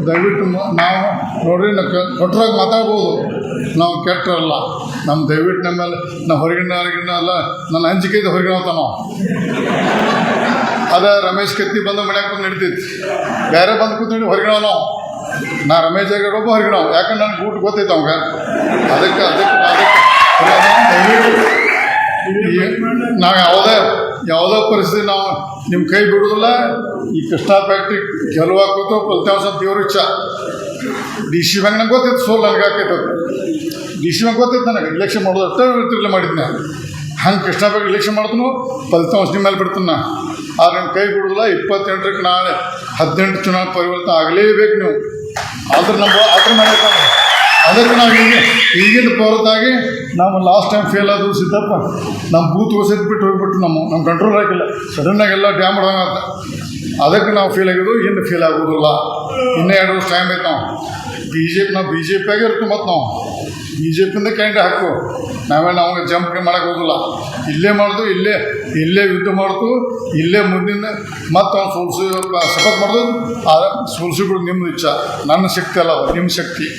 ದಯವಿಟ್ಟು ನಾವು ನೋಡ್ರಿ ಕೊಟ್ಟರಾಗ ಮಾತಾಡ್ಬೋದು, ನಾವು ಕೆಟ್ಟರಲ್ಲ. ನಮ್ಮ ದಯವಿಟ್ಟು ನಮ್ಮ ಮೇಲೆ ನಾವು ಹೊರಗಿನ ಅಲ್ಲ, ನನ್ನ ಹಂಚಿಕೆ ಇದೆ ಹೊರಗಿನ ಅಂತ ನಾವು ಅದ ರಮೇಶ್ ಕತ್ತಿ ಬಂದು ಮನ್ಯಾಗ ಕೂತ್ ನಡಿತೈತಿ, ಬೇರೆ ಬಂದು ಕೂತ್ ನೋಡಿ ಹೊರಗಿನ ನಾವು. ನಾ ರಮೇಶ್ ಜಾಗಡೊಬ್ಬ ಹೊರಗಿನ, ಯಾಕಂದ್ರೆ ನನಗೆ ಊಟ ಗೊತ್ತೈತೆ ಅವಾಗ. ಅದಕ್ಕೆ ನಾವು ಯಾವುದೇ ಪರಿಸ್ಥಿತಿ ನಾವು ನಿಮ್ಮ ಕೈ ಬಿಡೋದಿಲ್ಲ. ಈ ಕೃಷ್ಣ ಫ್ಯಾಕ್ಟ್ರಿ ಗೆಲುವಾಕೋತು ಫಲಿತಾಂಶ ದೇವ್ರ ಇಚ್ಛ. ಡಿ ಸಿ ಬ್ಯಾಂಕ್ ನಂಗೆ ಗೊತ್ತಿತ್ತು, ಸೋಲ್ ನನಗೆ ಹಾಕೈತೆ. ಡಿ ಸಿ ಬ್ಯಾಂಕ್ ಗೊತ್ತಿತ್ತು ನನಗೆ, ಇಲೆಕ್ಷನ್ ಮಾಡೋದು ಅಷ್ಟೇ ತಿರ್ಲೆ ಮಾಡಿದ್ನ. ಹಂಗೆ ಕೃಷ್ಣ ಫ್ಯಾಕ್ಟ್ರಿ ಇಲೆಕ್ಷನ್ ಮಾಡಿದ್ನು ಫಲಿತಾಂಶ ನಿಮ್ಮ ಮೇಲೆ ಬಿಡ್ತೀನಿ. ಆದ್ರೆ ನಿಮ್ಮ ಕೈ ಬಿಡೋದಿಲ್ಲ. 28ಕ್ಕೆ ನಾಳೆ 18 ಚುನಾವಣೆ ಪರಿವರ್ತನೆ ಆಗಲೇಬೇಕು ನೀವು. ಅದ್ರ ಮೇಲೆ ಅದಕ್ಕೆ ನಾವು ಈಗಿನ ಹೊರತಾಗಿ ನಾವು ಲಾಸ್ಟ್ ಟೈಮ್ ಫೇಲ್ ಆದರೂ ಸಿದ್ದಪ್ಪ ನಮ್ಮ ಬೂತ್ ಬಿಟ್ಟು ಹೋಗ್ಬಿಟ್ಟು ನಮ್ಮ ಕಂಟ್ರೋಲ್ ಆಗಿಲ್ಲ. ಸಡನ್ನಾಗೆಲ್ಲ ಡ್ಯಾಮ್ ಹೊಡೆದಂಗೆ ಅಂತ. ಅದಕ್ಕೆ ನಾವು ಫೇಲ್ ಆಗಿದ್ದು. ಇನ್ನು ಫೇಲ್ ಆಗೋದಿಲ್ಲ. ಇನ್ನೂ 2 ವರ್ಷ ಟೈಮ್ ಬೇಕು. ನಾವು ಬಿ ಜೆ ಪಿಯಾಗೆ ಇರ್ತೀವಿ. ಮತ್ತು ನಾವು ಬಿ ಜೆ ಪಿಯಿಂದ ಕ್ಯಾಂಡಿಡೇಟ್ ಹಾಕು. ನಾವು ಜಂಪ್ ಮಾಡೋಕ್ಕೆ ಹೋಗೋಲ್ಲ. ಇಲ್ಲೇ ಮಾಡೋದು, ಇಲ್ಲೇ ಯುದ್ಧ ಮಾಡೋದು, ಇಲ್ಲೇ ಮುಂದಿನ ಮತ್ತು ಅವ್ನು ಸೋಲ್ಸಿ ಸಪೋರ್ಟ್ ಮಾಡೋದು. ಸೋಲ್ಸಿಬಿಡೋದು ನಿಮ್ಮ ಇಚ್ಛೆ. ನನ್ನ ಶಕ್ತಿ ಅಲ್ಲ, ನಿಮ್ಮ ಶಕ್ತಿ.